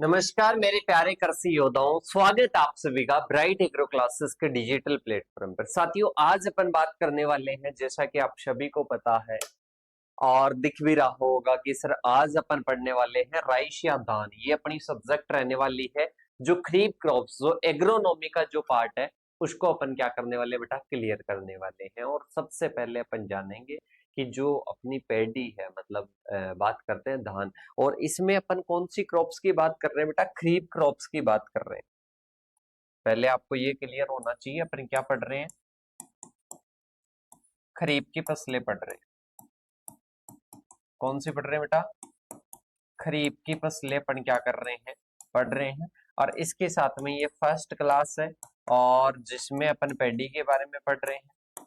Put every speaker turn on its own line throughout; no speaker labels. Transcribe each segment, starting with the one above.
नमस्कार मेरे प्यारे कृषि योद्धाओं, स्वागत आप सभी का ब्राइट एग्रो क्लासेस के डिजिटल प्लेटफॉर्म पर। साथियों, आज अपन बात करने वाले हैं, जैसा कि आप सभी को पता है और दिख भी रहा होगा कि सर आज अपन पढ़ने वाले हैं राइस या धान। ये अपनी सब्जेक्ट रहने वाली है। जो खरीफ क्रॉप्स, जो एग्रोनॉमी का जो पार्ट है, उसको अपन क्या करने वाले बेटा, क्लियर करने वाले हैं। और सबसे पहले अपन जानेंगे कि जो अपनी पैडी है, मतलब बात करते हैं धान, और इसमें अपन कौन सी क्रॉप्स की बात कर रहे हैं बेटा, खरीफ क्रॉप्स की बात कर रहे हैं। पहले आपको ये क्लियर होना चाहिए अपन क्या पढ़ रहे हैं, खरीफ की फसलें पढ़ रहे हैं। कौन सी पढ़ रहे हैं बेटा, खरीफ की फसलें अपन क्या कर रहे हैं, पढ़ रहे हैं। और इसके साथ में ये फर्स्ट क्लास है, और जिसमें अपन पैडी के बारे में पढ़ रहे हैं,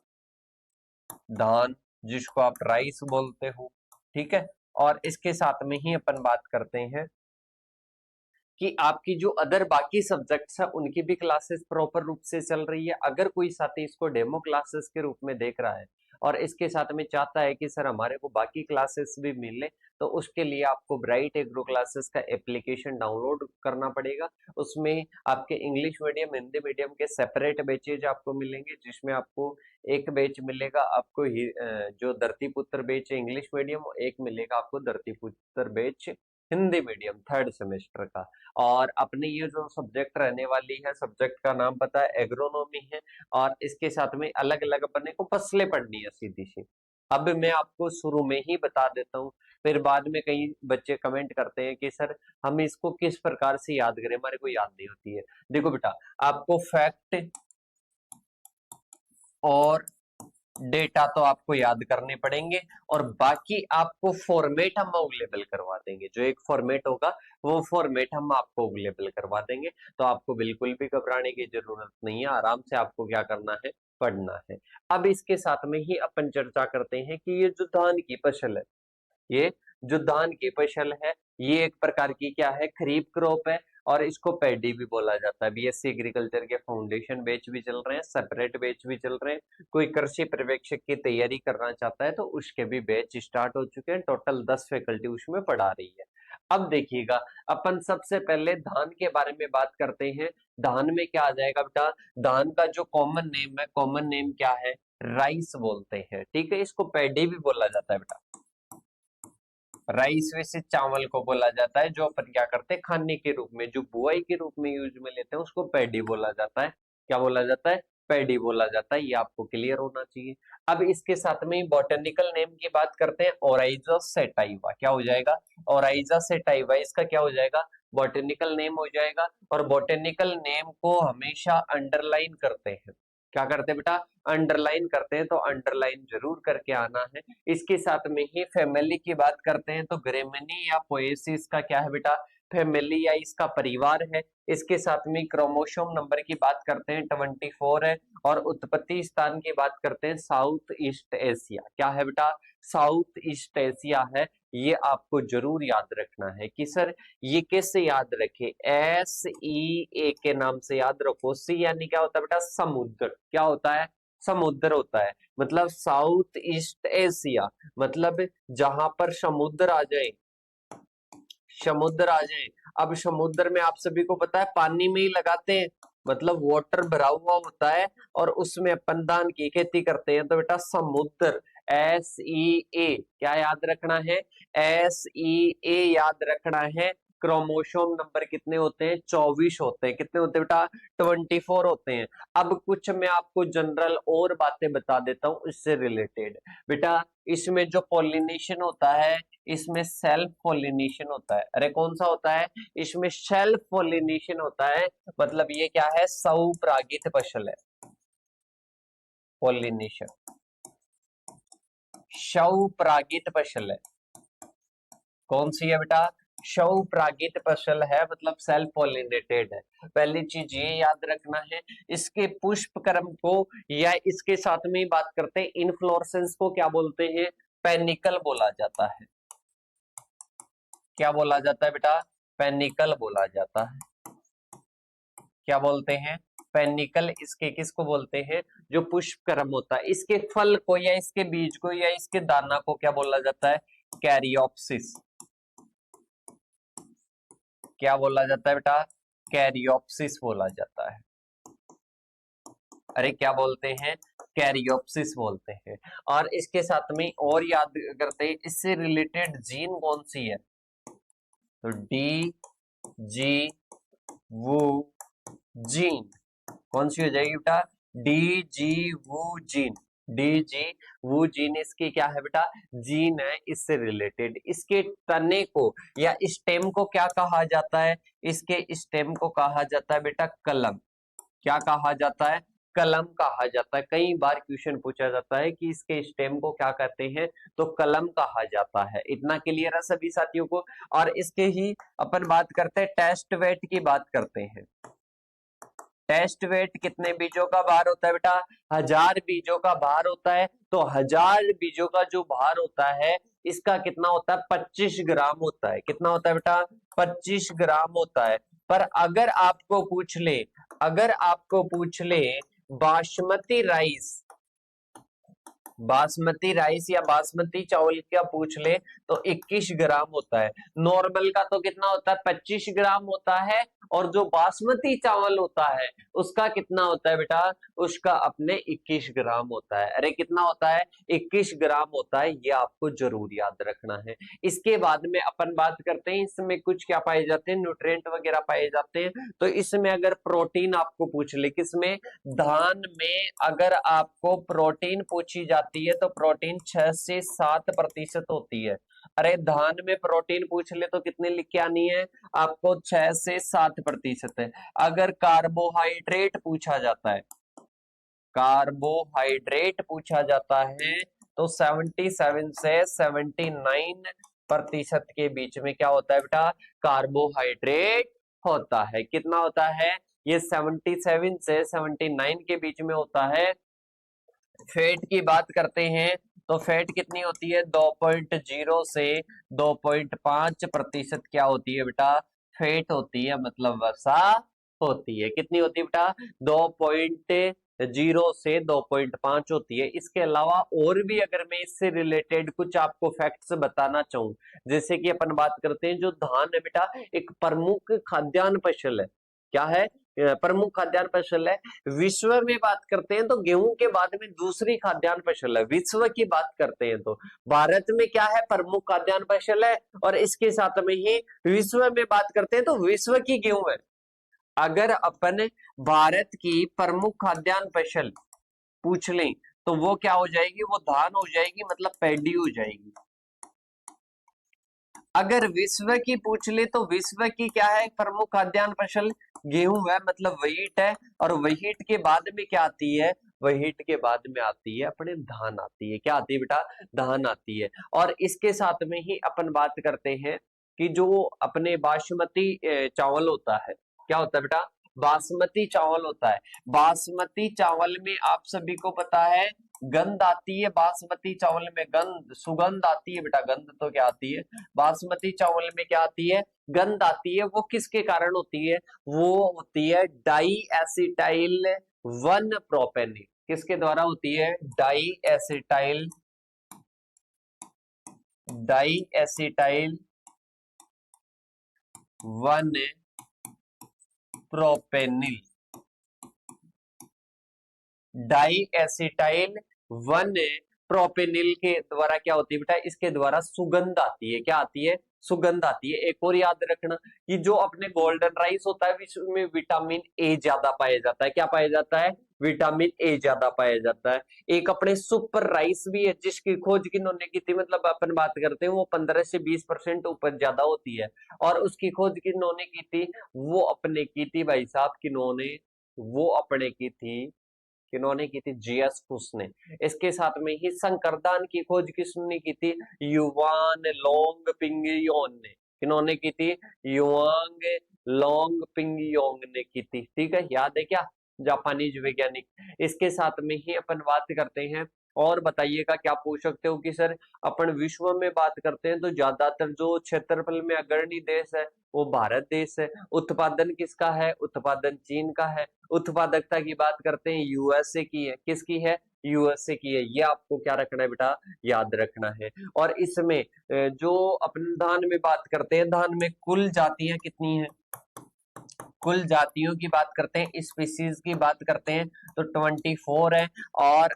धान, जिसको आप राइस बोलते हो, ठीक है। और इसके साथ में ही अपन बात करते हैं कि आपकी जो अदर बाकी सब्जेक्ट्स है उनकी भी क्लासेस प्रॉपर रूप से चल रही है। अगर कोई साथी इसको डेमो क्लासेस के रूप में देख रहा है और इसके साथ में चाहता है कि सर हमारे को बाकी क्लासेस भी मिले, तो उसके लिए आपको ब्राइट एग्रो क्लासेस का एप्लीकेशन डाउनलोड करना पड़ेगा। उसमें आपके इंग्लिश मीडियम, हिंदी मीडियम के सेपरेट बैचेज आपको मिलेंगे, जिसमें आपको एक बैच मिलेगा आपको जो धरती पुत्र बैच है इंग्लिश मीडियम, एक मिलेगा आपको धरती पुत्र batch Hindi medium third semester का। और अपने ये जो सब्जेक्ट रहने वाली है, सब्जेक्ट का नाम पता है, एग्रोनॉमी है। और इसके साथ में अलग अलग अपने को फसलें पढ़नी है सीधी सी। अब मैं आपको शुरू में ही बता देता हूँ, फिर बाद में कई बच्चे कमेंट करते हैं कि सर हम इसको किस प्रकार से याद करें, हमारे को याद नहीं होती है। देखो बेटा, आपको फैक्ट और डेटा तो आपको याद करने पड़ेंगे, और बाकी आपको फॉर्मेट हम अवेलेबल करवा देंगे। जो एक फॉर्मेट होगा वो फॉर्मेट हम आपको अवेलेबल करवा देंगे। तो आपको बिल्कुल भी घबराने की जरूरत नहीं है, आराम से आपको क्या करना है, पढ़ना है। अब इसके साथ में ही अपन चर्चा करते हैं कि ये जो धान की फसल है, ये जो धान की फसल है, ये एक प्रकार की क्या है, खरीफ क्रॉप है। और इसको पैडी भी बोला जाता है। बीएससी एग्रीकल्चर के फाउंडेशन बैच भी चल रहे हैं, सेपरेट बैच भी चल रहे हैं। कोई कृषि पर्यवेक्षक की तैयारी करना चाहता है तो उसके भी बैच स्टार्ट हो चुके हैं। टोटल 10 फैकल्टी उसमें पढ़ा रही है। अब देखिएगा, अपन सबसे पहले धान के बारे में बात करते हैं। धान में क्या आ जाएगा बेटा, धान का जो कॉमन नेम है, कॉमन नेम क्या है, राइस बोलते हैं, ठीक है। इसको पैडी भी बोला जाता है बेटा। राइस वैसे चावल को बोला जाता है, जो अपन क्या करते हैं खाने के रूप में, जो बुआई के रूप में यूज में लेते हैं, उसको पैडी बोला जाता है। क्या बोला जाता है, पैडी बोला जाता है। ये आपको क्लियर होना चाहिए। अब इसके साथ में बॉटनिकल नेम की बात करते हैं, ओराइजा सेटाइवा। क्या हो जाएगा, ओराइजा सेटाइवा, इसका क्या हो जाएगा, बॉटनिकल नेम हो जाएगा। और बॉटनिकल नेम को हमेशा अंडरलाइन करते हैं। क्या करते हैं बेटा, अंडरलाइन करते हैं। तो अंडरलाइन जरूर करके आना है। इसके साथ में ही फैमिली की बात करते हैं तो ग्रेमिनी या पोएसिस का क्या है बेटा, फैमिली या इसका परिवार है। इसके साथ में क्रोमोसोम नंबर की बात करते हैं 24 है। और उत्पत्ति स्थान की बात करते हैं साउथ ईस्ट एशिया। क्या है बेटा, साउथ ईस्ट एशिया है। ये आपको जरूर याद रखना है कि सर ये कैसे याद रखे, SEA के नाम से याद रखो। सी यानी क्या होता है बेटा, समुद्र। क्या होता है, समुद्र होता है। मतलब साउथ ईस्ट एशिया, मतलब जहां पर समुद्र आ जाए, समुद्र आ जाए। अब समुद्र में आप सभी को पता है पानी में ही लगाते हैं, मतलब वाटर भरा हुआ होता है, और उसमें अपन धान की खेती करते हैं। तो बेटा समुद्र, SEA क्या याद रखना है, SEA याद रखना है। क्रोमोसोम नंबर कितने होते हैं, 24 होते हैं। कितने होते हैं बेटा, 24 होते हैं। अब कुछ मैं आपको जनरल और बातें बता देता हूं इससे रिलेटेड। बेटा इसमें जो पॉलिनेशन होता है, इसमें सेल्फ पॉलिनेशन होता है। अरे कौन सा होता है, इसमें सेल्फ पॉलिनेशन होता है। मतलब ये क्या है, स्वपरागित फसल है, पॉलिनेशन, स्वपरागित फसल है। कौन सी है बेटा, स्वपरागित फसल है, मतलब सेल्फ पॉलिनेटेड है। पहली चीज ये याद रखना है। इसके पुष्प क्रम को, या इसके साथ में ही बात करते हैं इनफ्लोरेसेंस को, क्या बोलते हैं, पेनिकल बोला जाता है। क्या बोला जाता है बेटा, पेनिकल बोला जाता है। क्या बोलते हैं, पेनिकल। इसके किसको बोलते हैं, जो पुष्प क्रम होता है। इसके फल को या इसके बीज को या इसके दाना को क्या बोला जाता है, कैरियोप्सिस। क्या बोला जाता है बेटा? कैरियोप्सिस बोला जाता है। अरे क्या बोलते हैं? कैरियोप्सिस बोलते हैं। और इसके साथ में और याद करते हैं, इससे रिलेटेड जीन कौन सी है? तो डी जी वो जीन कौन सी हो जाएगी बेटा? डी जी वो जीन। डी जी वो जीन इसकी क्या है बेटा? जीन है, इससे रिलेटेड। इसके तने को या स्टेम को क्या कहा जाता है? इसके स्टेम को कहा जाता है बेटा कलम। क्या कहा जाता है? कलम कहा जाता है। कई बार क्वेश्चन पूछा जाता है कि इसके स्टेम को क्या कहते हैं, तो कलम कहा जाता है। इतना क्लियर है सभी साथियों को? और इसके ही अपन बात करते हैं, टेस्ट वेट की बात करते हैं। टेस्ट वेट कितने बीजों का भार होता है बेटा? 1000 बीजों का भार होता है। तो 1000 बीजों का जो भार होता है, इसका कितना होता है? 25 ग्राम होता है। कितना होता है बेटा? 25 ग्राम होता है। पर अगर आपको पूछ ले, अगर आपको पूछ ले बासमती राइस, बासमती राइस या बासमती चावल क्या पूछ ले, तो 21 ग्राम होता है। नॉर्मल का तो कितना होता है? 25 ग्राम होता है। और जो बासमती चावल होता है उसका कितना होता है बेटा? उसका अपने 21 ग्राम होता है। अरे कितना होता है? 21 ग्राम होता है। ये आपको जरूर याद रखना है। इसके बाद में अपन बात करते हैं, इसमें कुछ क्या पाए जाते हैं? न्यूट्रिएंट वगैरह पाए जाते हैं। तो इसमें अगर प्रोटीन आपको पूछ ले, किसमें? धान में अगर आपको प्रोटीन पूछी जाती है तो प्रोटीन 6 से 7% होती है। अरे धान में प्रोटीन पूछ ले तो कितने लिख के आनी है? आपको 6 से 7% है। अगर कार्बोहाइड्रेट पूछा जाता है, कार्बोहाइड्रेट पूछा जाता है, तो 77 से 79% के बीच में क्या होता है बेटा? कार्बोहाइड्रेट होता है। कितना होता है? ये 77 से 79 के बीच में होता है। फैट की बात करते हैं तो फैट कितनी होती है? 2.0 से 2.5% क्या होती है बेटा? फैट होती है, मतलब वसा होती है। कितनी होती है बेटा? 2.0 से 2.5 होती है। इसके अलावा और भी अगर मैं इससे रिलेटेड कुछ आपको फैक्ट्स बताना चाहूं, जैसे कि अपन बात करते हैं, जो धान है बेटा एक प्रमुख खाद्यान्न फसल है। क्या है? प्रमुख खाद्यान्न फसल है। विश्व में बात करते हैं तो गेहूं के बाद में दूसरी खाद्यान्न फसल है। विश्व की बात करते हैं तो भारत में क्या है? प्रमुख खाद्यान्न फसल है। और इसके साथ में ही विश्व में बात करते हैं तो विश्व की गेहूं है। अगर अपन भारत की प्रमुख खाद्यान्न फसल पूछ लें तो वो क्या हो जाएगी? वो धान हो जाएगी, मतलब पैडी हो जाएगी। अगर विश्व की पूछ ले तो विश्व की क्या है? प्रमुख खाद्यान्न फसल गेहूं है, मतलब व्हीट है। और व्हीट के बाद में क्या आती है? व्हीट के बाद में आती है अपने धान आती है। क्या आती है बेटा? धान आती है। और इसके साथ में ही अपन बात करते हैं कि जो अपने बासमती चावल होता है, क्या होता है बेटा? बासमती चावल होता है। बासमती चावल में आप सभी को पता है गंध आती है। बासमती चावल में गंध, सुगंध आती है बेटा। गंध तो क्या आती है? बासमती चावल में क्या आती है? गंध आती है। वो किसके कारण होती है? वो होती है डाई एसिटाइल 1 प्रोपेनिल। किसके द्वारा होती है? Diacetyl, diacetyl 1 propenyl. Diacetyl 1 propenyl के द्वारा क्या होती है बेटा? इसके द्वारा सुगंध आती है। क्या आती है? सुगंध आती है। एक और याद रखना कि जो अपने गोल्डन राइस होता है इसमें विटामिन ए ज्यादा पाया जाता है। क्या पाया जाता है? विटामिन ए ज्यादा पाया जाता है। एक अपने सुपर राइस भी है जिसकी खोज किन्होंने की थी, मतलब अपन बात करते हैं वो 15 से 20% ऊपर ज्यादा होती है। और उसकी खोज किन्होंने की थी? वो अपने की थी भाई साहब, किन्होंने? वो अपने की थी, किन्होंने की थी? जीएस कुश ने। इसके साथ में ही संकरदान की खोज किसने की थी? युवान लोंग पिंगयोन ने। किन्होंने की थी? युवांग लोंग पिंगयोंग ने की थी। ठीक है, याद है क्या? जापानीज वैज्ञानिक। इसके साथ में ही अपन बात करते हैं और बताइएगा, क्या पूछ सकते हो कि सर अपन विश्व में बात करते हैं तो ज्यादातर जो क्षेत्रफल में अग्रणी देश है वो भारत देश है। उत्पादन किसका है? उत्पादन चीन का है। उत्पादकता की बात करते हैं यूएसए की है। किसकी है? यूएसए की है। ये आपको क्या रखना है बेटा? याद रखना है। और इसमें जो अपन धान में बात करते हैं, धान में कुल जातियां कितनी है? कुल जातियों की बात करते हैं, स्पीसीज की बात करते हैं तो 24 है। और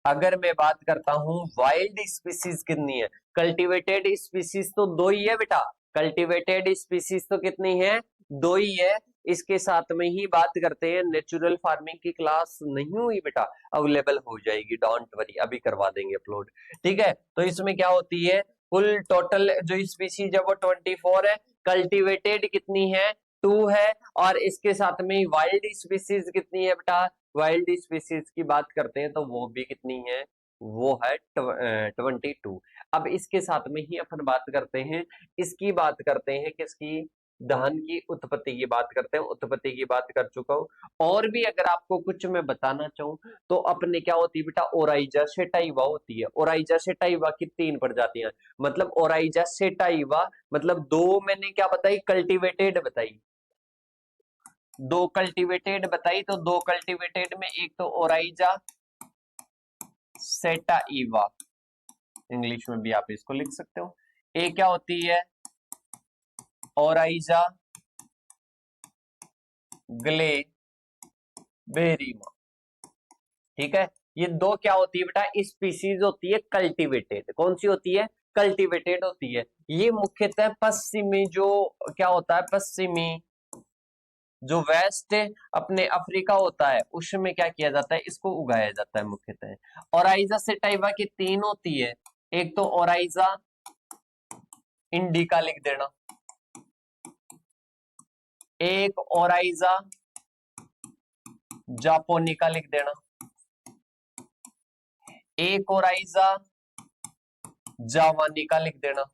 अगर मैं बात करता हूं वाइल्ड स्पीसीज कितनी है? कल्टीवेटेड स्पीसीज तो 2 ही है बेटा। कल्टीवेटेड स्पीसीज तो कितनी है? 2 ही है। इसके साथ में ही बात करते हैं, नेचुरल फार्मिंग की क्लास नहीं हुई बेटा, अवेलेबल हो जाएगी, डोंट वरी, अभी करवा देंगे अपलोड। ठीक है, तो इसमें क्या होती है, कुल टोटल जो स्पीसीज है वो 24 है। कल्टीवेटेड कितनी है? 2 है। और इसके साथ में वाइल्ड स्पीसीज कितनी है बेटा? वाइल्ड स्पीसीज की बात करते हैं तो वो भी कितनी है? वो है 22। अब इसके साथ में ही अपन बात करते हैं, इसकी बात करते हैं किसकी? धान की उत्पत्ति की बात करते हैं। उत्पत्ति की बात कर चुका हूं। और भी अगर आपको कुछ मैं बताना चाहूं तो अपने क्या होती है बेटा? ओराइजा सेटाइवा होती है। ओराइजा सेटाइवा की 3 प्रजातियां, मतलब ओराइजा सेटाइवा, मतलब 2 मैंने क्या बताई? कल्टीवेटेड बताई। 2 कल्टीवेटेड बताई, तो 2 कल्टीवेटेड में एक तो ओराइजा सेटाइवा, इंग्लिश में भी आप इसको लिख सकते हो। एक क्या होती है? ओराइजा ग्लेबेरिमा। ठीक है, ये 2 क्या होती है बेटा? स्पीसीज होती है कल्टीवेटेड। कौन सी होती है? कल्टीवेटेड होती है। ये मुख्यतः पश्चिमी जो क्या होता है, पश्चिमी जो वेस्ट अपने अफ्रीका होता है उसमें क्या किया जाता है? इसको उगाया जाता है मुख्यतः। ओराइजा सेटाइवा की 3 होती है। एक तो ओराइजा इंडिका लिख देना, एक ओराइजा जापोनिका लिख देना, एक ओराइजा जावानिका लिख देना।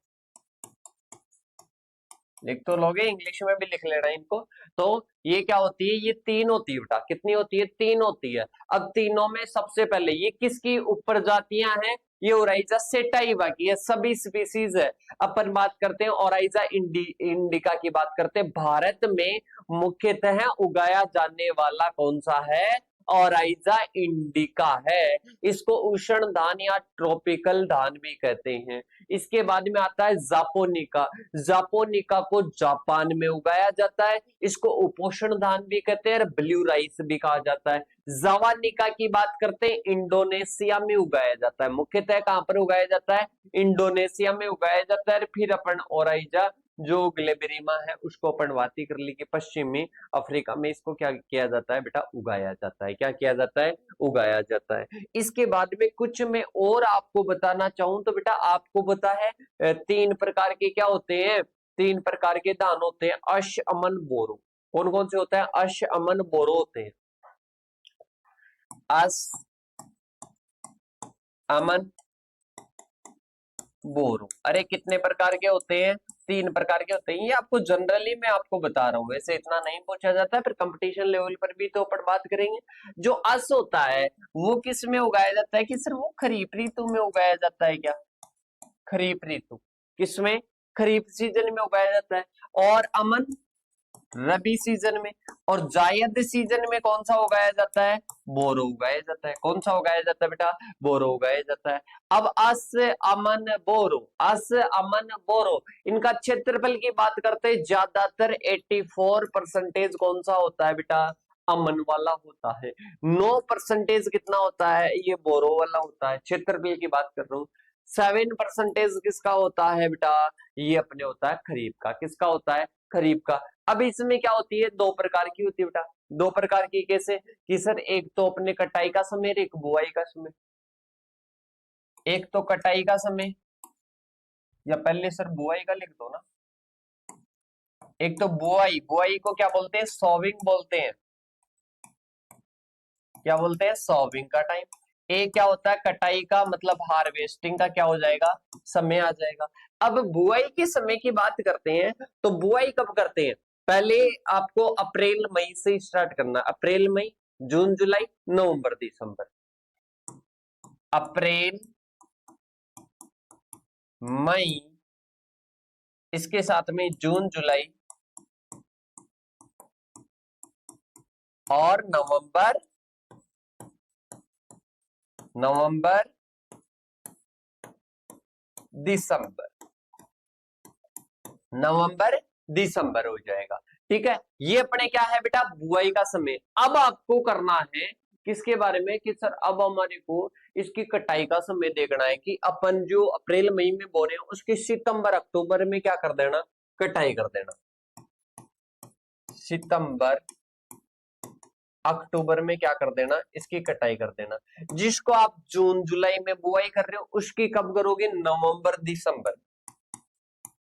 लिख तो लोगे, इंग्लिश में भी लिख लेना इनको। तो ये क्या होती है? ये 3 होती है बेटा। कितनी होती है? 3 होती है। अब तीनों में सबसे पहले ये किसकी उपप्रजातियां हैं? ये ओराइजा सेटाइवा की है, सभी स्पीसीज है। अपन बात करते हैं ओराइजा इंडिका की बात करते हैं। भारत में मुख्यतः उगाया जाने वाला कौन सा है? ओराइजा इंडिका है। इसको उष्ण धान या ट्रॉपिकल धान भी कहते हैं। इसके बाद में आता है जापोनिका। जापोनिका को जापान में उगाया जाता है। इसको उपोषण धान भी कहते हैं और ब्लू राइस भी कहा जाता है। जावानिका की बात करते हैं, इंडोनेशिया में उगाया जाता है। मुख्यतः कहां पर उगाया जाता है? इंडोनेशिया में उगाया जाता है। फिर अपन ओराइजा जो ग्लेबेरिमा है उसको अपन बात ही कर ली कि पश्चिमी अफ्रीका में इसको क्या किया जाता है बेटा? उगाया जाता है। क्या किया जाता है? उगाया जाता है। इसके बाद में कुछ मैं और आपको बताना चाहूं तो बेटा आपको पता है 3 प्रकार के क्या होते हैं? 3 प्रकार के धान होते हैं, अश, अमन, बोरो। कौन कौन से होते हैं? अश, अमन, बोरो होते हैं। अश, अमन, बोरो। अरे कितने प्रकार के होते हैं? 3 प्रकार के होते हैं। ये आपको जनरली मैं आपको बता रहा हूँ, वैसे इतना नहीं पूछा जाता है, फिर कंपटीशन लेवल पर भी तो अपन बात करेंगे। जो अस होता है वो किस में उगाया जाता है? कि सर वो खरीफ ऋतु में उगाया जाता है क्या? खरीफ ऋतु किसमें? खरीफ सीजन में उगाया जाता है। और अमन रबी सीजन में। और जायद सीजन में कौन सा उगाया जाता है? बोरो उगाया जाता है। कौन सा उगाया जाता है बेटा? बोरो उगाया जाता है। अब अस, अमन, बोरो, अस, अमन, बोरो, इनका क्षेत्रफल की बात करते हैं, ज्यादातर 84% कौन सा होता है बेटा? अमन वाला होता है। 9% कितना होता है? ये बोरो वाला होता है। क्षेत्रफल की बात कर रहा हूं। 7% किसका होता है बेटा? ये अपने होता है खरीफ का। किसका होता है? खरीफ का। अब इसमें क्या होती है? 2 प्रकार की होती है बेटा। 2 प्रकार की कैसे? कि सर एक तो अपने कटाई का समय, एक बुआई का समय। एक तो कटाई का समय, या पहले सर बुआई का लिख दो ना। एक तो बुआई, बुआई को क्या बोलते हैं? सॉविंग बोलते हैं। क्या बोलते हैं? सॉविंग का टाइम। एक क्या होता है? कटाई का, मतलब हार्वेस्टिंग का क्या हो जाएगा? समय आ जाएगा। अब बुआई के समय की बात करते हैं तो बुआई कब करते हैं? पहले आपको अप्रैल मई से स्टार्ट करना। अप्रैल मई, जून जुलाई, नवंबर दिसंबर। अप्रैल, मई, इसके साथ में जून, जुलाई और नवंबर, नवंबर, दिसंबर, नवंबर, दिसंबर हो जाएगा। ठीक है, ये अपने क्या है बेटा, बुआई का समय। अब आपको करना है किसके बारे में कि सर अब हमारे को इसकी कटाई का समय देखना है कि अपन जो अप्रैल मई में बो रहे हैं उसके सितंबर अक्टूबर में क्या कर देना, कटाई कर देना। सितंबर अक्टूबर में क्या कर देना, इसकी कटाई कर देना। जिसको आप जून जुलाई में बुआई कर रहे हो उसकी कब करोगे, नवंबर दिसंबर।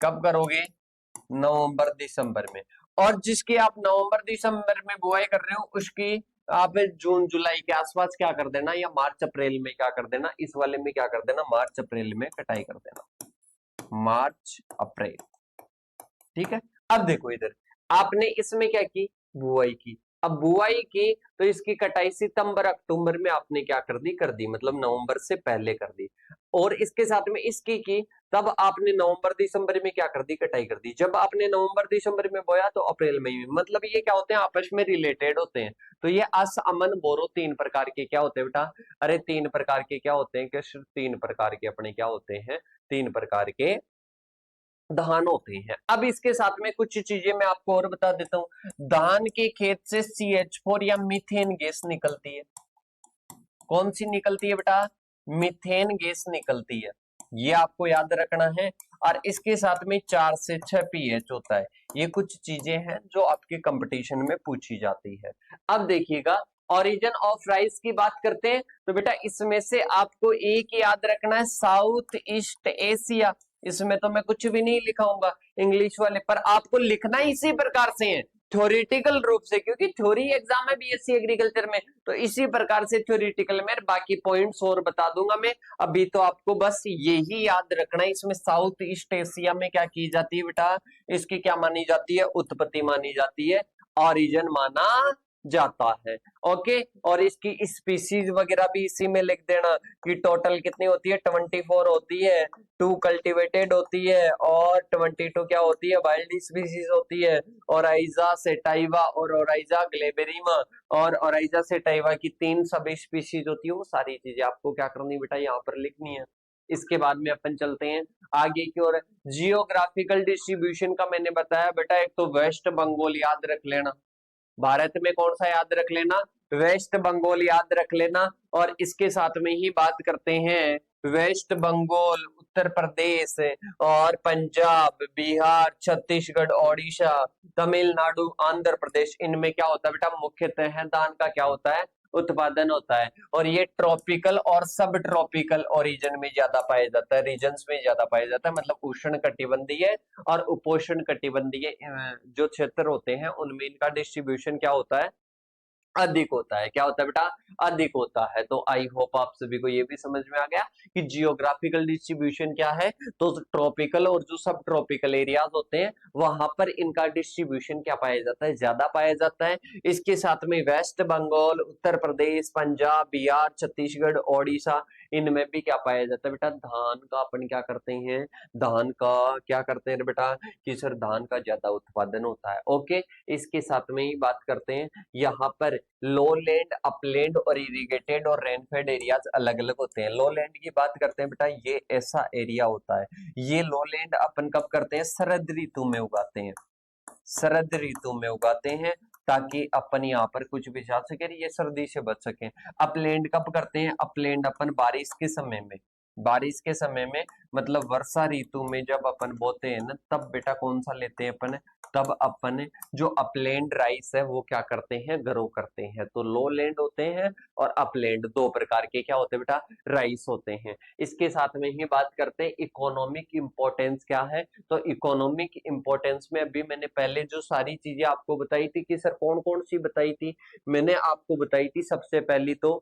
कब करोगे, नवंबर दिसंबर में। और जिसकी आप नवंबर दिसंबर में बुआई कर रहे हो उसकी आप जून जुलाई के आसपास क्या कर देना, या मार्च अप्रैल में क्या कर देना, इस वाले में क्या कर देना, मार्च अप्रैल में कटाई कर देना, मार्च अप्रैल। ठीक है, अब देखो इधर आपने इसमें क्या की, बुआई की। अब बुआई की तो इसकी कटाई सितंबर अक्टूबर में आपने क्या कर दी, मतलब नवंबर से पहले कर दी। और इसके साथ में इसकी की, तब आपने नवंबर दिसंबर में क्या कर दी, कटाई कर दी। जब आपने नवंबर दिसंबर में बोया तो अप्रैल मई में, मतलब ये क्या होते हैं, आपस में रिलेटेड होते हैं। तो ये अस, अमन, बोरो तीन प्रकार के क्या होते हैं बेटा, अरे तीन प्रकार के क्या होते हैं कि सिर्फ तीन प्रकार के अपने क्या होते हैं, तीन प्रकार के धान होते हैं। अब इसके साथ में कुछ चीजें मैं आपको और बता देता हूं। धान के खेत से CH4 या मीथेन गैस निकलती है। कौन सी निकलती है बेटा, मीथेन गैस निकलती है, ये आपको याद रखना है। और इसके साथ में 4 से 6 pH होता है। ये कुछ चीजें हैं जो आपके कंपटीशन में पूछी जाती है। अब देखिएगा, ओरिजिन ऑफ राइस की बात करते हैं तो बेटा इसमें से आपको एक याद रखना है, साउथ ईस्ट एशिया। इसमें तो मैं कुछ भी नहीं लिखाऊंगा इंग्लिश वाले पर, आपको लिखना इसी प्रकार से है, थ्योरेटिकल रूप से, क्योंकि थ्योरी एग्जाम है BSc एग्रीकल्चर में, तो इसी प्रकार से थ्योरेटिकल में बाकी पॉइंट्स और बता दूंगा मैं। अभी तो आपको बस यही याद रखना है, इसमें साउथ ईस्ट एशिया में क्या की जाती है बेटा, इसकी क्या मानी जाती है, उत्पत्ति मानी जाती है, ओरिजिन माना जाता है। ओके, और इसकी स्पीसीज वगैरह भी इसी में लिख देना कि टोटल कितनी होती है, 24 होती है, 2 कल्टीवेटेड होती है और 22 क्या होती है, वाइल्ड स्पीसीज होती है। ओराइजा सेटाइवा और ओराइजा ग्लेबेरिमा और ओराइजा सेटाइवा की 3 सब स्पीसीज होती है। वो सारी चीजें आपको क्या करनी बेटा, यहाँ पर लिखनी है। इसके बाद में अपन चलते हैं आगे की ओर। जियोग्राफिकल डिस्ट्रीब्यूशन का मैंने बताया बेटा, एक तो वेस्ट बंगाल याद रख लेना, भारत में कौन सा याद रख लेना, वेस्ट बंगाल याद रख लेना। और इसके साथ में ही बात करते हैं, वेस्ट बंगाल, उत्तर प्रदेश और पंजाब, बिहार, छत्तीसगढ़, ओडिशा, तमिलनाडु, आंध्र प्रदेश, इनमें क्या होता है बेटा, मुख्यतः धान का क्या होता है, उत्पादन होता है। और ये ट्रॉपिकल और सब ट्रॉपिकल ओरिजिन में ज्यादा पाया जाता है, रीजन्स में ज्यादा पाया जाता है, मतलब उष्ण कटिबंधीय और उपोष्ण कटिबंधीय जो क्षेत्र होते हैं उनमें इनका डिस्ट्रीब्यूशन क्या होता है, अधिक होता है। क्या होता है बेटा, अधिक होता है। तो आई होप आप सभी को ये भी समझ में आ गया कि जियोग्राफिकल डिस्ट्रीब्यूशन क्या है। तो ट्रॉपिकल और जो सब ट्रॉपिकल एरियाज होते हैं वहां पर इनका डिस्ट्रीब्यूशन क्या पाया जाता है, ज्यादा पाया जाता है। इसके साथ में वेस्ट बंगाल, उत्तर प्रदेश, पंजाब, बिहार, छत्तीसगढ़, ओडिशा, इनमें भी क्या पाया जाता है बेटा, धान का अपन क्या करते हैं, धान का क्या करते हैं बेटा कि सर धान का ज्यादा उत्पादन होता है। ओके, इसके साथ में ही बात करते हैं, यहाँ पर लो लैंड, अपलैंड और इरिगेटेड और रेनफेड एरियाज अलग अलग होते हैं। लो लैंड की बात करते हैं बेटा, ये ऐसा एरिया होता है, ये लो लैंड अपन कब करते हैं, शरद ऋतु में उगाते हैं, शरद ऋतु में उगाते हैं, ताकि अपन यहाँ पर कुछ भी जा सके, ये सर्दी से बच सके। अपलैंड कब करते हैं, अपलैंड अपन बारिश के समय में, बारिश के समय में मतलब वर्षा ऋतु में जब अपन बोते हैं ना, तब बेटा कौन सा लेते हैं अपन, तब अपन जो अपलैंड राइस है वो क्या करते हैं, ग्रो करते हैं। तो लो लैंड होते हैं और अपलैंड, दो प्रकार के क्या होते हैं बेटा, राइस होते हैं। इसके साथ में ही बात करते हैं इकोनॉमिक इंपॉर्टेंस क्या है। तो इकोनॉमिक इंपॉर्टेंस में अभी मैंने पहले जो सारी चीजें आपको बताई थी कि सर कौन कौन सी बताई थी, मैंने आपको बताई थी सबसे पहली तो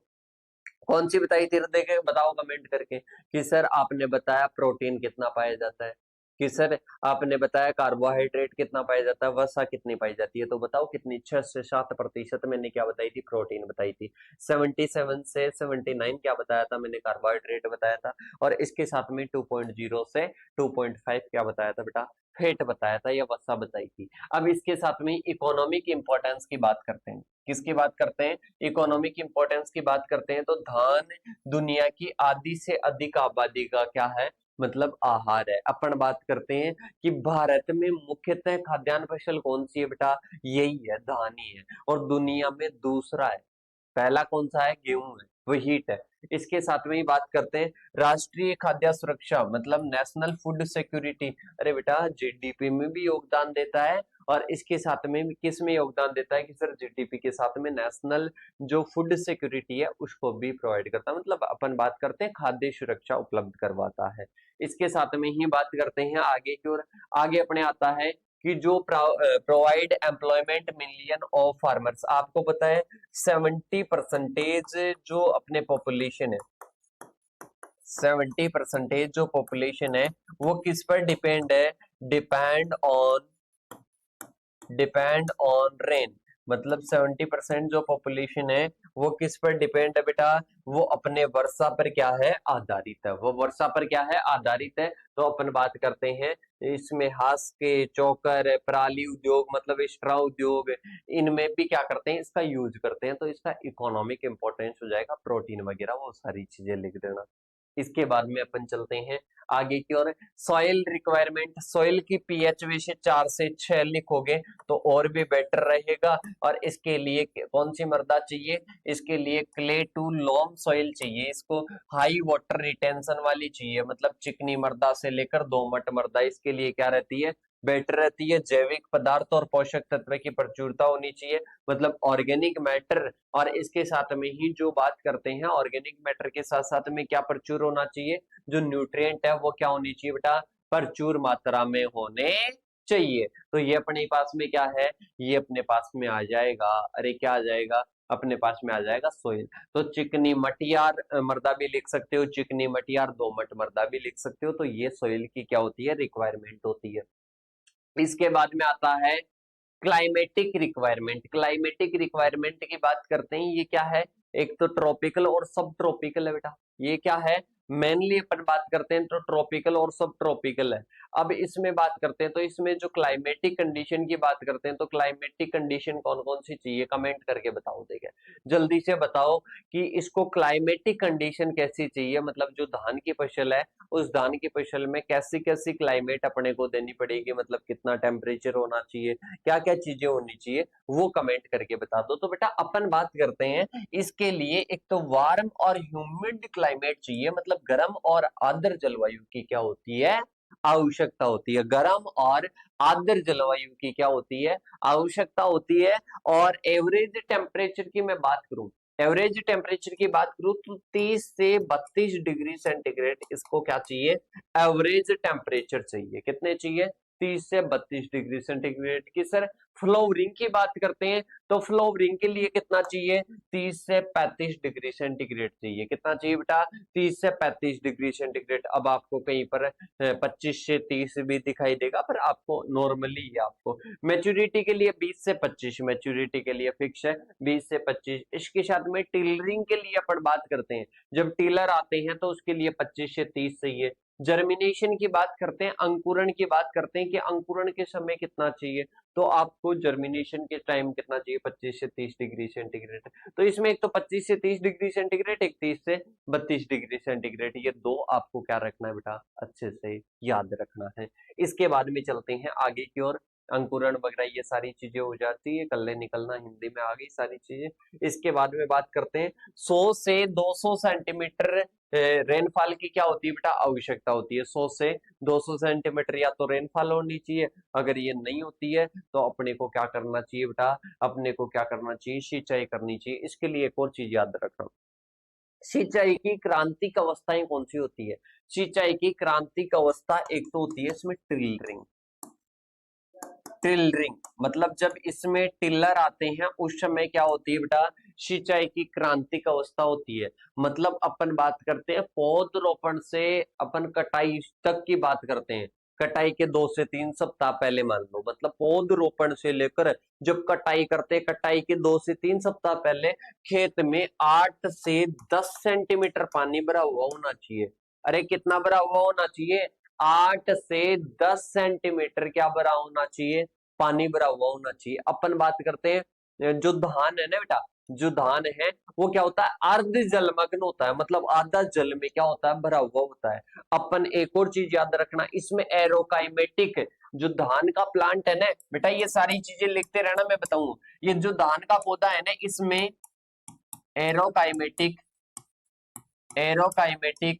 कौन सी बताई थी, देखे बताओ कमेंट करके कि सर आपने बताया प्रोटीन कितना पाया जाता है, कि सर आपने बताया कार्बोहाइड्रेट कितना पाया जाता है, वसा कितनी पाई जाती है, तो बताओ कितनी, 6 से 7%। मैंने क्या बताई थी, प्रोटीन बताई थी। 77 से 79 क्या बताया था मैंने, कार्बोहाइड्रेट बताया था। और इसके साथ में 2.0 से 2.5 क्या बताया था बेटा, फैट बताया था या वसा बताई थी। अब इसके साथ में इकोनॉमिक इंपॉर्टेंस की बात करते हैं। किसकी बात करते हैं, इकोनॉमिक इंपॉर्टेंस की बात करते हैं। तो धान दुनिया की आधी से अधिक आबादी का क्या है, मतलब आहार है। अपन बात करते हैं कि भारत में मुख्यतः खाद्यान्न फसल कौन सी है बेटा, यही है, धान ही है। और दुनिया में दूसरा है, पहला कौन सा है, गेहूं है, वो हीट है। इसके साथ में ही बात करते हैं राष्ट्रीय खाद्य सुरक्षा, मतलब नेशनल फूड सिक्योरिटी। अरे बेटा जीडीपी में भी योगदान देता है, और इसके साथ में भी किस में योगदान देता है कि सर जीडीपी के साथ में नेशनल जो फूड सिक्योरिटी है उसको भी प्रोवाइड करता है, मतलब अपन बात करते हैं खाद्य सुरक्षा उपलब्ध करवाता है। इसके साथ में ही बात करते हैं आगे की ओर। आगे अपने आता है कि जो provide employment million of farmers. आपको पता है 70% जो अपने पॉपुलेशन है, 70% जो पॉपुलेशन है वो किस पर डिपेंड है, depend on depend on rain. मतलब 70% जो पॉपुलेशन है वो किस पर डिपेंड है बेटा, वो अपने वर्षा पर क्या है, आधारित है, वो वर्षा पर क्या है, आधारित है। तो अपन बात करते हैं इसमें हास के, चौकर, पराली उद्योग मतलब स्ट्रा उद्योग, इनमें भी क्या करते हैं, इसका यूज करते हैं। तो इसका इकोनॉमिक इंपॉर्टेंस हो जाएगा, प्रोटीन वगैरह वो सारी चीजें लिख देना। इसके बाद में अपन चलते हैं आगे की ओर। सॉइल रिक्वायरमेंट, सॉइल की पीएच वैसे 4 से 6 लिखोगे तो और भी बेटर रहेगा। और इसके लिए कौन सी मृदा चाहिए, इसके लिए क्ले टू लोम सॉइल चाहिए, इसको हाई वाटर रिटेंशन वाली चाहिए, मतलब चिकनी मृदा से लेकर दोमट मृदा, इसके लिए क्या रहती है, बेटर रहती है। जैविक पदार्थ और पोषक तत्व की प्रचुरता होनी चाहिए, मतलब ऑर्गेनिक मैटर। और इसके साथ में ही जो बात करते हैं ऑर्गेनिक मैटर के साथ साथ में क्या प्रचुर होना चाहिए, जो न्यूट्रिएंट है वो क्या होनी चाहिए बेटा, प्रचुर मात्रा में होने चाहिए। तो ये अपने पास में क्या है, ये अपने पास में आ जाएगा, अरे क्या आ जाएगा, अपने पास में आ जाएगा सोइल। तो चिकनी मटियार मृदा भी लिख सकते हो, चिकनी मटियार दोमट मृदा भी लिख सकते हो। तो ये सोइल की क्या होती है, रिक्वायरमेंट होती है। इसके बाद में आता है क्लाइमेटिक रिक्वायरमेंट। क्लाइमेटिक रिक्वायरमेंट की बात करते हैं, ये क्या है, एक तो ट्रॉपिकल और सब ट्रॉपिकल है बेटा। ये क्या है, मेनली अपन बात करते हैं तो ट्रॉपिकल और सब ट्रॉपिकल है। अब इसमें बात करते हैं तो इसमें जो क्लाइमेटिक कंडीशन की बात करते हैं, तो क्लाइमेटिक कंडीशन कौन कौन सी चाहिए, कमेंट करके बताओ, देखे जल्दी से बताओ कि इसको क्लाइमेटिक कंडीशन कैसी चाहिए, मतलब जो धान की फसल है उस धान की फसल में कैसी कैसी क्लाइमेट अपने को देनी पड़ेगी, मतलब कितना टेम्परेचर होना चाहिए, क्या क्या चीजें होनी चाहिए, वो कमेंट करके बता दो। तो बेटा अपन बात करते हैं इसके लिए, एक तो वार्म और ह्यूमिड क्लाइमेट चाहिए, मतलब गर्म और आर्द्र जलवायु की क्या होती है, आवश्यकता होती है। गर्म और आर्द्र जलवायु की क्या होती है, आवश्यकता होती है। और एवरेज टेम्परेचर की मैं बात करूं, एवरेज टेम्परेचर की बात करूं तो 30 से 32 डिग्री सेंटीग्रेड इसको क्या चाहिए, एवरेज टेम्परेचर चाहिए। कितने चाहिए, 30 से 32 डिग्री सेंटीग्रेड की। सर फ्लोवरिंग की बात करते हैं तो फ्लोवरिंग के लिए कितना चाहिए, 30 से 35 डिग्री सेंटीग्रेड चाहिए। कितना चाहिए बेटा, 30 से 35 डिग्री सेंटीग्रेड। अब आपको कहीं पर 25 से 30 भी दिखाई देगा, पर आपको नॉर्मली आपको मैच्योरिटी के लिए 20 से 25, मैच्योरिटी के लिए फिक्स है 20 से 25। इसके साथ में टिलरिंग के लिए अपन बात करते हैं, जब टिलर आते हैं तो उसके लिए 25 से 30 चाहिए। जर्मिनेशन की बात करते हैं, अंकुरण की बात करते हैं कि अंकुरण के समय कितना चाहिए, तो आपको जर्मिनेशन के टाइम कितना चाहिए, 25 से 30 डिग्री सेंटीग्रेड। तो इसमें एक तो 25 से 30 डिग्री सेंटीग्रेड, एक 30 से 32 डिग्री सेंटीग्रेड, ये दो आपको क्या रखना है बेटा, अच्छे से याद रखना है। इसके बाद में चलते हैं आगे की ओर। अंकुरण वगैरह ये सारी चीजें हो जाती है, कल्ले निकलना हिंदी में आ गई सारी चीजें। इसके बाद में बात करते हैं 100 से 200 सेंटीमीटर रेनफॉल की क्या होती है बेटा, आवश्यकता होती है। 100 से 200 सेंटीमीटर या तो रेनफॉल होनी चाहिए, अगर ये नहीं होती है तो अपने को क्या करना चाहिए बेटा, अपने को क्या करना चाहिए, सिंचाई करनी चाहिए। इसके लिए एक और चीज याद रखना, सिंचाई की क्रांतिक अवस्थाएं कौन सी होती है, सिंचाई की क्रांतिक अवस्था एक तो होती है इसमें टिलरिंग। टिलरिंग मतलब जब इसमें टिलर आते हैं उस समय क्या होती है बेटा, सिंचाई की क्रांतिक अवस्था होती है। मतलब अपन बात करते हैं पौधरोपण से अपन कटाई तक की बात करते हैं। कटाई के 2 से 3 सप्ताह पहले मान लो, मतलब पौधरोपण से लेकर जब कटाई करते, कटाई के 2 से 3 सप्ताह पहले खेत में 8 से 10 सेंटीमीटर पानी भरा हुआ होना चाहिए। अरे कितना भरा हुआ होना चाहिए? 8 से 10 सेंटीमीटर क्या भरा होना चाहिए? पानी भरा हुआ होना चाहिए। अपन बात करते हैं जो धान है ना बेटा, जो धान है वो क्या होता है? अर्ध जलमग्न होता है, मतलब आधा जल में क्या होता है? भरा हुआ होता है। अपन एक और चीज याद रखना, इसमें एरोकाइमेटिक जो धान का प्लांट है ना बेटा, ये सारी चीजें लिखते रहना, मैं बताऊं। ये जो धान का पौधा है ना, इसमें एरोकाइमेटिक एरोकाइमेटिक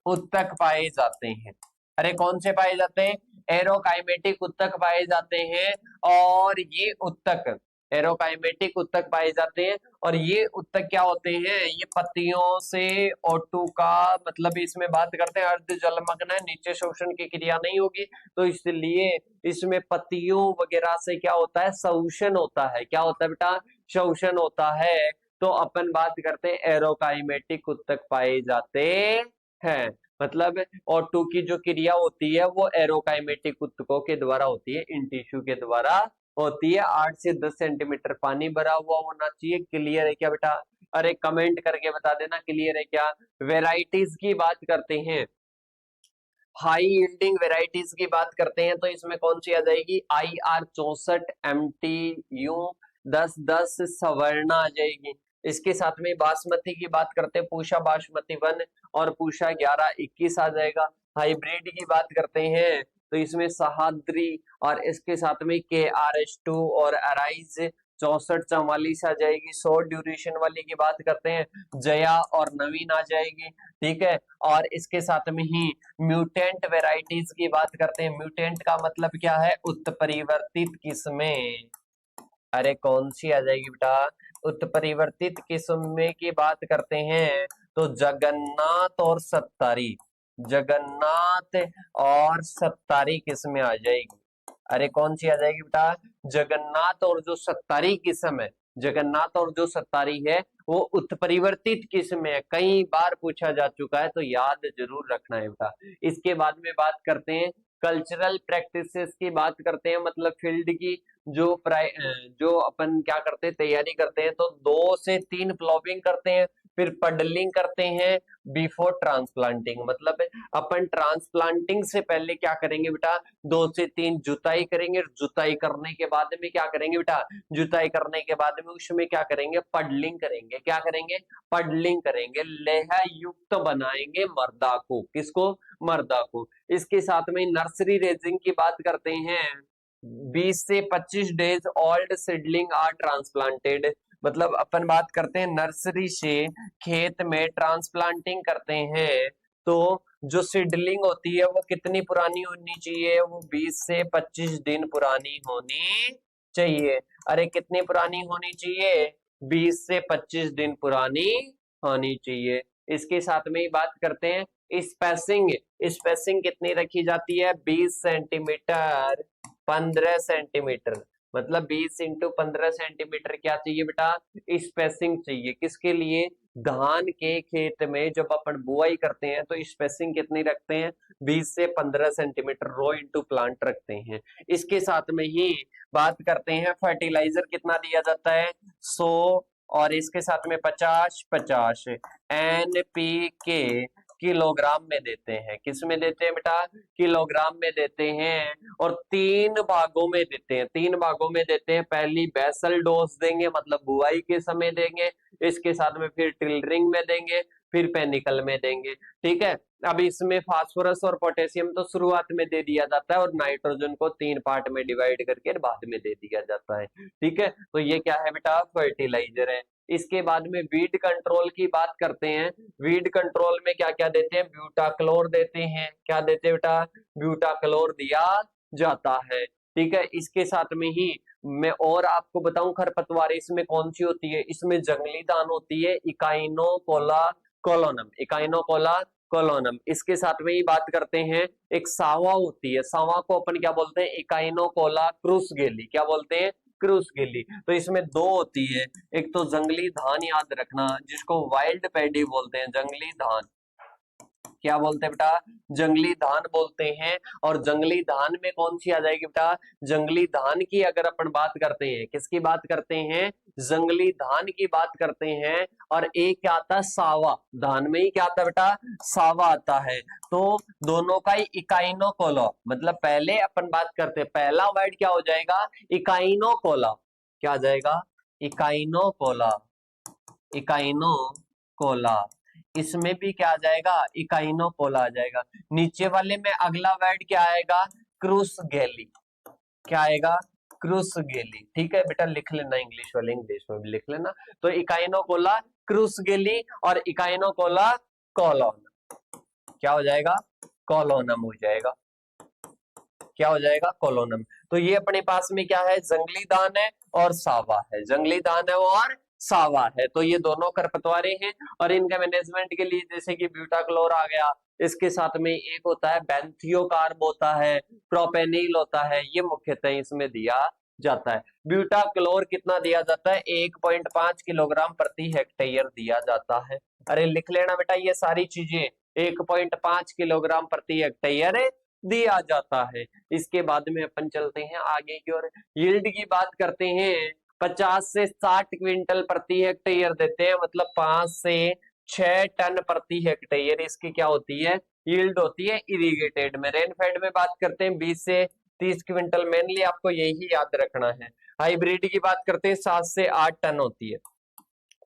उत्तक पाए जाते हैं। अरे कौन से पाए जाते हैं? एरोकाइमेटिक उत्तक पाए जाते हैं। और ये उत्तक, एरोकाइमेटिक उत्तक पाए जाते हैं, और ये उत्तक क्या होते हैं? ये पत्तियों से O2 का, मतलब इसमें बात करते हैं अर्ध जलमग्न है, नीचे शोषण की क्रिया नहीं होगी, तो इसलिए इसमें पत्तियों वगैरह से क्या होता है? शोषण होता है। क्या होता है बेटा? शोषण होता है। तो अपन बात करते हैं एरोकाइमेटिक उत्तक पाए जाते हैं। मतलब O2 की जो क्रिया होती है वो एरोकाइमेटिक उत्तकों के द्वारा होती है, इन टिश्यू के द्वारा होती है। 8 से 10 सेंटीमीटर पानी भरा हुआ होना चाहिए। क्लियर है क्या बेटा? अरे कमेंट करके बता देना क्लियर है क्या। वेराइटीज की बात करते हैं, हाई यील्डिंग वेराइटीज की बात करते हैं, तो इसमें कौन सी आ जाएगी? IR 64, MTU 1010 सवर्णा आ जाएगी। इसके साथ में बासमती की बात करते हैं, पूषा बासमती 1 और पूषा 1121 आ जाएगा। हाइब्रिड की बात करते हैं तो इसमें सहाद्री और इसके साथ में KRS2 और अराइज 6444 आ जाएगी। शॉर्ट ड्यूरेशन वाली की बात करते हैं, जया और नवीन आ जाएगी। ठीक है, और इसके साथ में ही म्यूटेंट वेराइटीज की बात करते हैं। म्यूटेंट का मतलब क्या है? उत्परिवर्तित किस्में। अरे कौन सी आ जाएगी बेटा? उत्परिवर्तित किस्में की बात करते हैं तो जगन्नाथ और सत्तारी, जगन्नाथ और सत्तारी किस्में आ जाएगी। अरे कौन सी आ जाएगी बेटा? जगन्नाथ और जो सत्तारी किस्म है, जगन्नाथ और जो सत्तारी है वो उत्परिवर्तित किस्म है। कई बार पूछा जा चुका है, तो याद जरूर रखना है बेटा। इसके बाद में बात करते हैं कल्चरल प्रैक्टिसेस की बात करते हैं, मतलब फील्ड की जो अपन क्या करते हैं, तैयारी करते हैं, तो 2 से 3 प्लॉविंग करते हैं, फिर पडलिंग करते हैं बिफोर ट्रांसप्लांटिंग। मतलब अपन ट्रांसप्लांटिंग से पहले क्या करेंगे बेटा? 2 से 3 जुताई करेंगे, जुताई करने के बाद में क्या करेंगे बेटा? जुताई करने के बाद में उसमें क्या करेंगे? पडलिंग करेंगे। क्या करेंगे? पडलिंग करेंगे, लेह युक्त बनाएंगे मर्दा को। किसको? मर्दा को। इसके साथ में नर्सरी रेजिंग की बात करते हैं। 20 से 25 days old seedling are transplanted. मतलब अपन बात करते हैं नर्सरी से खेत में ट्रांसप्लांटिंग करते हैं, तो जो सीडलिंग होती है वो कितनी पुरानी होनी चाहिए? वो 20 से 25 दिन पुरानी होनी चाहिए। अरे कितनी पुरानी होनी चाहिए? 20 से 25 दिन पुरानी होनी चाहिए। इसके साथ में ही बात करते हैं स्पेसिंग। स्पेसिंग कितनी रखी जाती है? 20 सेंटीमीटर 15 सेंटीमीटर। मतलब 20 इंटू 15 सेंटीमीटर क्या चाहिए बेटा? स्पेसिंग चाहिए। किसके लिए? धान के खेत में जब अपन बुआई करते हैं तो स्पेसिंग कितनी रखते हैं? 20 से 15 सेंटीमीटर रो इनटू प्लांट रखते हैं। इसके साथ में ही बात करते हैं फर्टिलाइजर कितना दिया जाता है? 100 और इसके साथ में 50-50 NPK किलोग्राम में देते हैं। किस में देते हैं बेटा? किलोग्राम में देते हैं, और 3 भागों में देते हैं। 3 भागों में देते हैं। पहली बेसल डोज देंगे, मतलब बुआई के समय देंगे, इसके साथ में फिर टिलरिंग में देंगे, फिर पेनिकल में देंगे। ठीक है, अब इसमें फास्फोरस और पोटेशियम तो शुरुआत में दे दिया जाता है, और नाइट्रोजन को 3 पार्ट में डिवाइड करके बाद में दे दिया जाता है। ठीक है, तो ये क्या है बेटा? फर्टिलाइजर है। इसके बाद में वीड कंट्रोल की बात करते हैं। वीड कंट्रोल में क्या क्या देते हैं? ब्यूटाक्लोर देते हैं। क्या देते हैं बेटा? ब्यूटाक्लोर दिया जाता है। ठीक है, इसके साथ में ही मैं और आपको बताऊं खरपतवार इसमें कौन सी होती है? इसमें जंगली धान होती है, इकाइनोकोला कोलोनम, इकाइनोकोला कोलोनम। इसके साथ में ही बात करते हैं एक सावा होती है, सावा को अपन क्या बोलते हैं? इकाइनोकोला क्रूसगेली। क्या बोलते हैं? क्रूसगेली। तो इसमें 2 होती है, एक तो जंगली धान याद रखना जिसको वाइल्ड पैडी बोलते हैं, जंगली धान। क्या बोलते हैं बेटा, जंगली धान बोलते हैं। और जंगली धान में कौन सी आ जाएगी बेटा, जंगली धान की अगर अपन बात करते हैं, किसकी बात करते हैं, जंगली धान की बात करते हैं। और एक क्या आता है, सावा धान में ही क्या आता है बेटा, सावा आता है। तो दोनों का ही इकाइनोकोला, मतलब पहले अपन बात करते हैं, पहला वर्ड क्या हो जाएगा, इकाइनोकोला। क्या आ जाएगा, इकाइनोकोला, इकाइनोकोला। इसमें भी क्या आ जाएगा, इकाइनोकोला आ जाएगा। नीचे वाले में अगला वर्ड क्या आएगा, क्रूसगेली। क्या आएगा, क्रूसगेली। ठीक है बेटा, लिख लेना इंग्लिश वाले, इंग्लिश में भी लिख लेना। तो इकाइनोकोला, क्रूसगेली और इकाइनोकोला कॉलोन। क्या हो जाएगा, कॉलोनम हो जाएगा। क्या हो जाएगा, कॉलोनम। तो ये अपने पास में क्या है, जंगली धान है और सावा है, जंगली धान है और सावा है। तो ये दोनों खरपतवारें हैं। और इनके मैनेजमेंट के लिए जैसे कि ब्यूटाक्लोर आ गया, इसके साथ में एक होता है बेंथियोकार्ब होता है, प्रोपेनिल होता है, ये मुख्यतः इसमें दिया जाता है। ब्यूटाक्लोर कितना दिया जाता है, 1.5 किलोग्राम प्रति हेक्टेयर दिया जाता है। अरे लिख लेना बेटा, ये सारी चीजें 1.5 किलोग्राम प्रति हेक्टेयर दिया जाता है। इसके बाद में अपन चलते हैं आगे की ओर, यील्ड की बात करते हैं। 50 से 60 क्विंटल प्रति हेक्टेयर देते हैं, मतलब 5 से 6 टन प्रति हेक्टेयर इसकी क्या होती है, यील्ड होती है इरिगेटेड में। रेनफेड में बात करते हैं 20 से 30 क्विंटल, मेनली आपको यही याद रखना है। हाइब्रिड की बात करते हैं 7 से 8 टन होती है।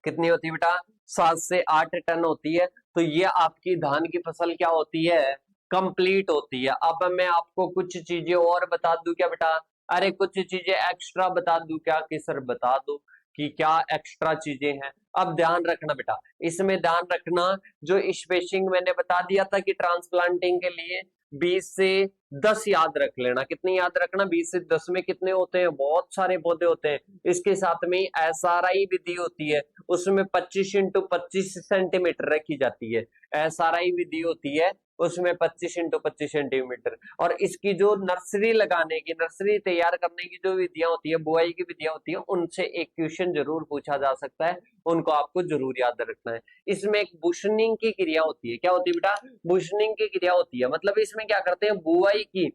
कितनी होती है बेटा, 7 से 8 टन होती है। तो ये आपकी धान की फसल क्या होती है, कंप्लीट होती है। अब मैं आपको कुछ चीजें और बता दूं क्या बेटा, अरे कुछ चीजें एक्स्ट्रा बता दूं क्या, कि सर बता दो कि क्या एक्स्ट्रा चीजें हैं। अब ध्यान रखना बेटा, इसमें ध्यान रखना, जो स्पेसिंग मैंने बता दिया था कि ट्रांसप्लांटिंग के लिए 20 से 10 याद रख लेना। कितनी याद रखना, 20 से 10 में कितने होते हैं, बहुत सारे पौधे होते हैं। इसके साथ में एसआरआई विधि होती है, उसमें 25 इंटू 25 सेंटीमीटर रखी जाती है। एसआरआई विधि होती है, उसमें 25 इंटू 25 सेंटीमीटर। और इसकी जो नर्सरी लगाने की, नर्सरी तैयार करने की जो विधियां होती है, बुआई की विधियां होती है, उनसे एक क्वेश्चन जरूर पूछा जा सकता है, उनको आपको जरूर याद रखना है। इसमें एक बुशनिंग की क्रिया होती है। क्या होती है बेटा, बुशनिंग की क्रिया होती है। मतलब इसमें क्या करते हैं, बुआई की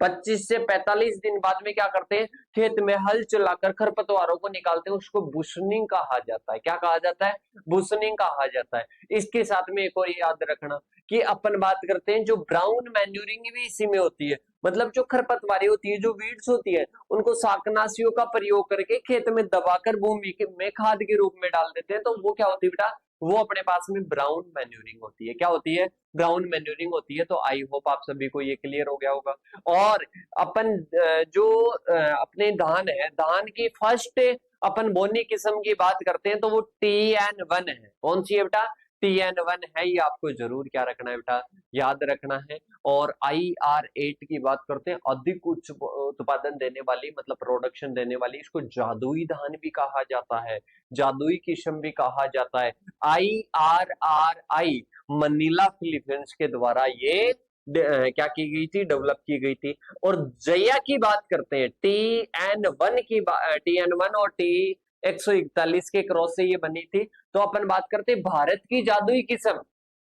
25 से 45 दिन बाद में क्या करते हैं, खेत में हल चलाकर खरपतवारों को निकालते हैं, उसको बुशनिंग कहा जाता है। क्या कहा जाता है, बुशनिंग कहा जाता है। इसके साथ में एक और याद रखना कि अपन बात करते हैं, जो ब्राउन मैन्यूरिंग भी इसी में होती है। मतलब जो खरपतवारें होती है, जो वीड्स होती है, उनको शाकनाशियों का प्रयोग करके खेत में दबाकर भूमि में खाद के रूप में डाल देते हैं। तो वो क्या होती है बेटा, वो अपने पास में ब्राउन मैन्यूरिंग होती है। क्या होती है, ब्राउन मैन्यूरिंग होती है। तो आई होप आप सभी को ये क्लियर हो गया होगा। और अपन जो अपने धान है, धान की फर्स्ट अपन बोनी किस्म की बात करते हैं, तो वो TN1 है। कौन सी है बेटा, TN1 है। ये आपको जरूर क्या रखना है बेटा, याद रखना है। और IR8 की बात करते हैं, अधिक उच्च उत्पादन देने वाली, मतलब प्रोडक्शन देने वाली, इसको जादुई धान भी कहा जाता है, जादुई किस्म भी कहा जाता है। IRRI मनीला फिलीपींस के द्वारा ये क्या की गई थी, डेवलप की गई थी। और जया की बात करते हैं, TN1 की, TN1 और T141 के क्रॉस से ये बनी थी। तो अपन बात करते हैं भारत की जादुई किस्म,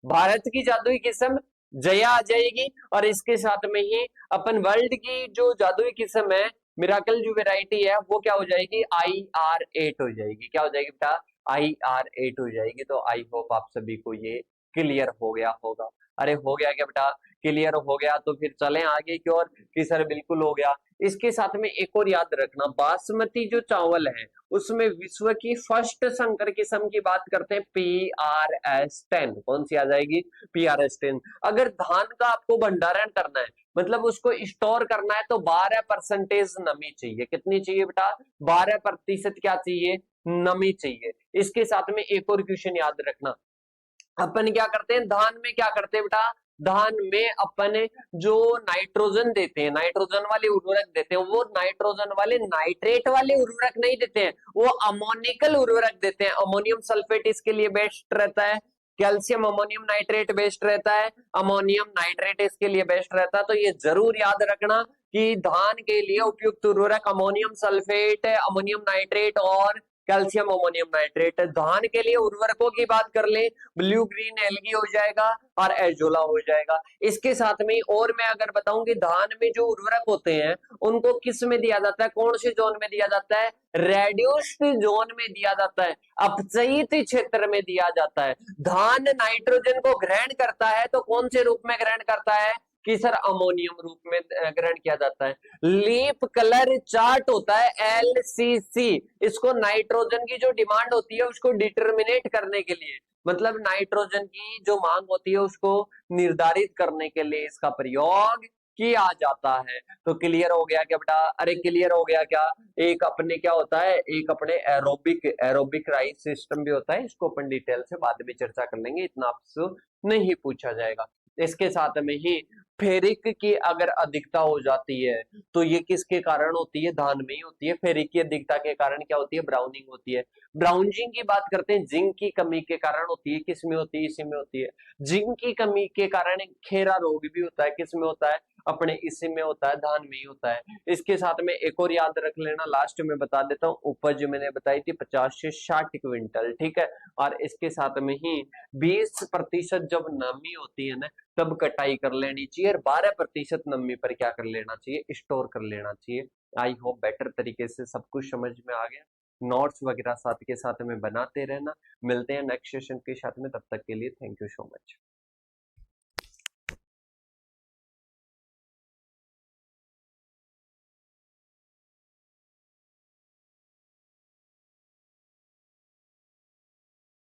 भारत की जादुई किस्म जया आ जाएगी। और इसके साथ में ही अपन वर्ल्ड की जो जादुई किस्म है, मिराकल जो वेराइटी है, वो क्या हो जाएगी, IR8 हो जाएगी। क्या हो जाएगी बेटा, IR8 हो जाएगी। तो आई होप आप सभी को ये क्लियर हो गया होगा। अरे हो गया क्या बेटा, क्लियर हो गया। तो फिर चलें आगे की ओर कि सर बिल्कुल हो गया। इसके साथ में एक और याद रखना, बासमती जो चावल है, उसमें विश्व की फर्स्ट संकर किस्म की बात करते हैं, PRS10। कौन सी आ जाएगी, PRS10। अगर धान का आपको भंडारण करना है, मतलब उसको स्टोर करना है, तो 12% नमी चाहिए। कितनी चाहिए बेटा, 12% क्या चाहिए, नमी चाहिए। इसके साथ में एक और क्वेश्चन याद रखना, अपन क्या करते हैं धान में, क्या करते हैं बेटा, धान में अपन जो नाइट्रोजन देते हैं, नाइट्रोजन वाले उर्वरक देते हैं, वो नाइट्रोजन वाले नाइट्रेट वाले उर्वरक नहीं देते हैं, वो अमोनिकल उर्वरक देते हैं। अमोनियम सल्फेट इसके लिए बेस्ट रहता है, कैल्शियम अमोनियम नाइट्रेट बेस्ट रहता है, अमोनियम नाइट्रेट इसके लिए बेस्ट रहता है। तो ये जरूर याद रखना कि धान के लिए उपयुक्त उर्वरक अमोनियम सल्फेट, अमोनियम नाइट्रेट और कैल्शियम अमोनियम नाइट्रेट। धान के लिए उर्वरकों की बात कर ले, ब्लू ग्रीन एल्गी हो जाएगा और एजोला हो जाएगा। इसके साथ में और मैं अगर बताऊं कि धान में जो उर्वरक होते हैं उनको किस में दिया जाता है, कौन से जोन में दिया जाता है, रेड्यूस्ड जोन में दिया जाता है, अपचयित क्षेत्र में दिया जाता है। धान नाइट्रोजन को ग्रहण करता है तो कौन से रूप में ग्रहण करता है कि सर अमोनियम रूप में ग्रहण किया जाता है। लीफ कलर चार्ट होता है LCC, इसको नाइट्रोजन की जो डिमांड होती है उसको डिटर्मिनेट करने के लिए, मतलब नाइट्रोजन की जो मांग होती है उसको निर्धारित करने के लिए इसका प्रयोग किया जाता है। तो क्लियर हो गया क्या बेटा, अरे क्लियर हो गया क्या। एक अपने क्या होता है, एक अपने एरोबिक राइस सिस्टम भी होता है, इसको अपन डिटेल से बाद में चर्चा कर लेंगे, इतना आपसे नहीं पूछा जाएगा। इसके साथ में ही फेरिक की अगर अधिकता हो जाती है तो ये किसके कारण होती है, धान में ही होती है। फेरिक की अधिकता के कारण क्या होती है, ब्राउनिंग होती है। ब्राउनिंग की बात करते हैं, जिंक की कमी के कारण होती है, किस में होती है, इसी में होती है। जिंक की कमी के कारण खेरा रोग भी होता है, किस में होता है, अपने इसी में होता है, धान में ही होता है। इसके साथ में एक और याद रख लेना, लास्ट में बता देता हूँ, उपज मैंने बताई थी 50 से 60 क्विंटल, ठीक है। और इसके साथ में ही 20% जब नमी होती है ना तब कटाई कर लेनी चाहिए, और 12% नमी पर क्या कर लेना चाहिए, स्टोर कर लेना चाहिए। आई होप बेटर तरीके से सब कुछ समझ में आ गया। नोट्स वगैरह साथ के साथ में बनाते रहना। मिलते हैं नेक्स्ट सेशन के साथ में, तब तक के लिए थैंक यू सो मच।